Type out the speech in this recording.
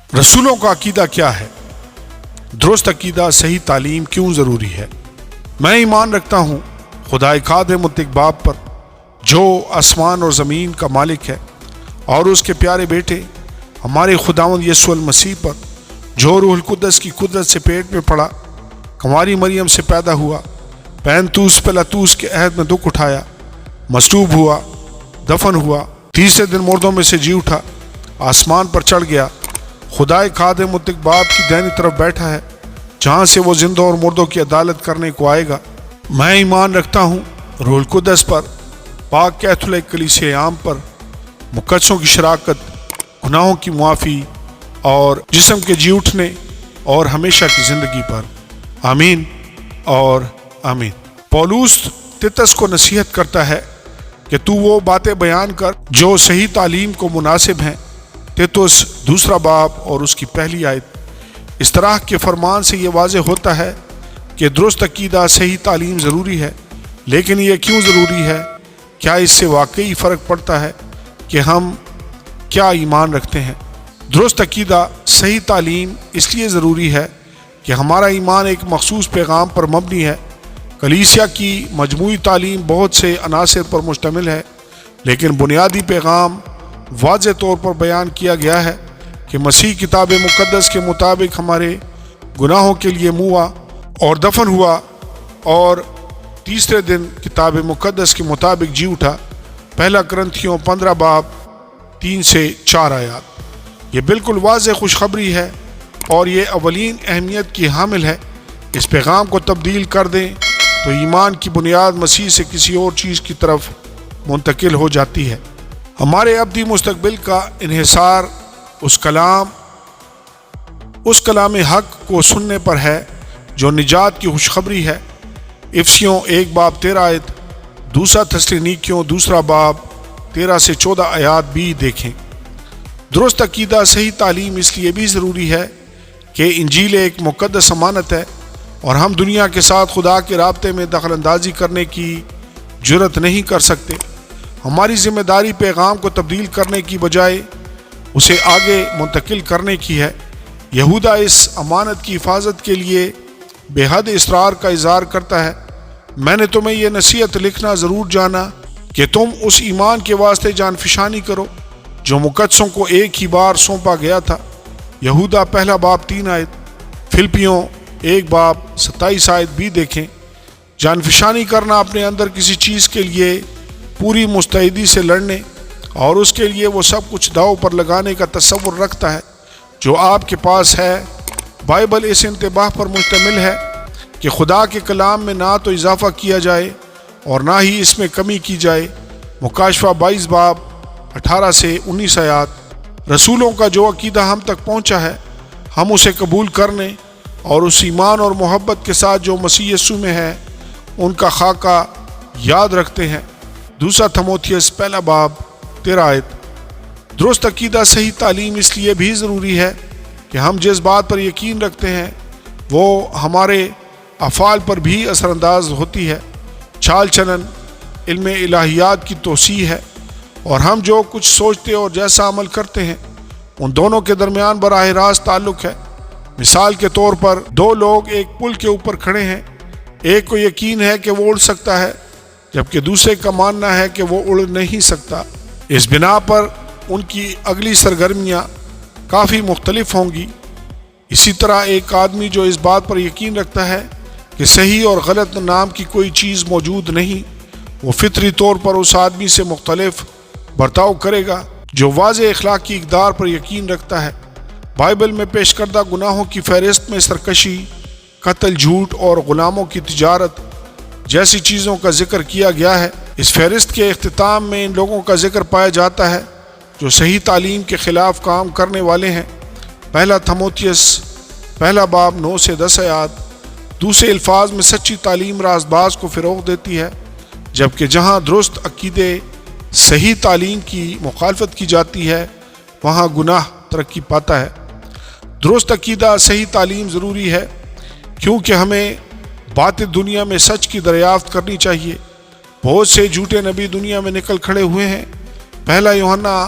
رسولوں کا عقیدہ کیا ہے؟ درست عقیدہ صحیح تعلیم کیوں ضروری ہے؟ میں ایمان رکھتا ہوں خدائے خاد مطلق باپ پر جو آسمان اور زمین کا مالک ہے، اور اس کے پیارے بیٹے ہمارے خداوند یسوع المسیح پر جو روح القدس کی قدرت سے پیٹ میں پڑا، کنواری مریم سے پیدا ہوا، پینتوس پلاطوس کے عہد میں دکھ اٹھایا، مصلوب ہوا، دفن ہوا، تیسرے دن مردوں میں سے جی اٹھا، آسمان پر چڑھ گیا، خدائے خاد مطلق باپ کی دائنی طرف بیٹھا ہے، جہاں سے وہ زندوں اور مردوں کی عدالت کرنے کو آئے گا۔ میں ایمان رکھتا ہوں روح القدس پر، پاک کیتھولک کلیسیا عام پر، مقدسوں کی شراکت، گناہوں کی معافی اور جسم کے جی اٹھنے اور ہمیشہ کی زندگی پر۔ آمین اور آمین۔ پولس تیتس کو نصیحت کرتا ہے کہ تو وہ باتیں بیان کر جو صحیح تعلیم کو مناسب ہیں۔ تیتس دوسرا باب اور اس کی پہلی آیت۔ اس طرح کے فرمان سے یہ واضح ہوتا ہے کہ درست عقیدہ صحیح تعلیم ضروری ہے، لیکن یہ کیوں ضروری ہے؟ کیا اس سے واقعی فرق پڑتا ہے کہ ہم کیا ایمان رکھتے ہیں؟ درست عقیدہ صحیح تعلیم اس لیے ضروری ہے کہ ہمارا ایمان ایک مخصوص پیغام پر مبنی ہے۔ کلیسیا کی مجموعی تعلیم بہت سے عناصر پر مشتمل ہے، لیکن بنیادی پیغام واضح طور پر بیان کیا گیا ہے کہ مسیح کتاب مقدس کے مطابق ہمارے گناہوں کے لیے موا اور دفن ہوا اور تیسرے دن کتاب مقدس کے مطابق جی اٹھا۔ پہلا کرنتھیوں 15 باب 3 سے 4 آیات۔ یہ بالکل واضح خوشخبری ہے اور یہ اولین اہمیت کی حامل ہے۔ اس پیغام کو تبدیل کر دیں تو ایمان کی بنیاد مسیح سے کسی اور چیز کی طرف منتقل ہو جاتی ہے۔ ہمارے ابدی مستقبل کا انحصار اس کلام حق کو سننے پر ہے جو نجات کی خوشخبری ہے۔ افسیوں 1 باب 13 آیت، دوسرا تسالونیکیوں 2 باب 13 سے 14 آیات بھی دیکھیں۔ درست عقیدہ صحیح تعلیم اس لیے بھی ضروری ہے کہ انجیل ایک مقدس امانت ہے اور ہم دنیا کے ساتھ خدا کے رابطے میں دخل اندازی کرنے کی جرات نہیں کر سکتے۔ ہماری ذمہ داری پیغام کو تبدیل کرنے کی بجائے اسے آگے منتقل کرنے کی ہے۔ یہودا اس امانت کی حفاظت کے لیے بے حد اصرار کا اظہار کرتا ہے۔ میں نے تمہیں یہ نصیحت لکھنا ضرور جانا کہ تم اس ایمان کے واسطے جان فشانی کرو جو مقدسوں کو ایک ہی بار سونپا گیا تھا۔ یہودا پہلا باب 3 آیت، فلپیوں 1 باب 27 آیت بھی دیکھیں۔ جان فشانی کرنا اپنے اندر کسی چیز کے لیے پوری مستعدی سے لڑنے اور اس کے لیے وہ سب کچھ داؤ پر لگانے کا تصور رکھتا ہے جو آپ کے پاس ہے۔ بائبل اس انتباہ پر مشتمل ہے کہ خدا کے کلام میں نہ تو اضافہ کیا جائے اور نہ ہی اس میں کمی کی جائے۔ مکاشفہ 22 باب 18 سے 19 آیات۔ رسولوں کا جو عقیدہ ہم تک پہنچا ہے، ہم اسے قبول کرنے اور اس ایمان اور محبت کے ساتھ جو مسیح یسوع میں ہے ان کا خاکہ یاد رکھتے ہیں۔ دوسرا تیموتھیوس 1 باب 13 آیت۔ درست عقیدہ صحیح تعلیم اس لیے بھی ضروری ہے کہ ہم جس بات پر یقین رکھتے ہیں وہ ہمارے افعال پر بھی اثر انداز ہوتی ہے۔ چال چلن علم الہیات کی توسیع ہے اور ہم جو کچھ سوچتے اور جیسا عمل کرتے ہیں ان دونوں کے درمیان براہ راست تعلق ہے۔ مثال کے طور پر 2 لوگ ایک پل کے اوپر کھڑے ہیں، ایک کو یقین ہے کہ وہ اڑ سکتا ہے جبکہ دوسرے کا ماننا ہے کہ وہ اڑ نہیں سکتا۔ اس بنا پر ان کی اگلی سرگرمیاں کافی مختلف ہوں گی۔ اسی طرح ایک آدمی جو اس بات پر یقین رکھتا ہے کہ صحیح اور غلط نام کی کوئی چیز موجود نہیں، وہ فطری طور پر اس آدمی سے مختلف برتاؤ کرے گا جو واضح اخلاقی اقدار پر یقین رکھتا ہے۔ بائبل میں پیش کردہ گناہوں کی فہرست میں سرکشی، قتل، جھوٹ اور غلاموں کی تجارت جیسی چیزوں کا ذکر کیا گیا ہے۔ اس فہرست کے اختتام میں ان لوگوں کا ذکر پایا جاتا ہے جو صحیح تعلیم کے خلاف کام کرنے والے ہیں۔ پہلا تیموتھیوس 1 باب 9 سے 10 آیات۔ دوسرے الفاظ میں سچی تعلیم راست باز کو فروغ دیتی ہے، جبکہ جہاں درست عقیدے صحیح تعلیم کی مخالفت کی جاتی ہے وہاں گناہ ترقی پاتا ہے۔ درست عقیدہ صحیح تعلیم ضروری ہے کیونکہ ہمیں باطل دنیا میں سچ کی دریافت کرنی چاہیے۔ بہت سے جھوٹے نبی دنیا میں نکل کھڑے ہوئے ہیں۔ پہلا یوحنا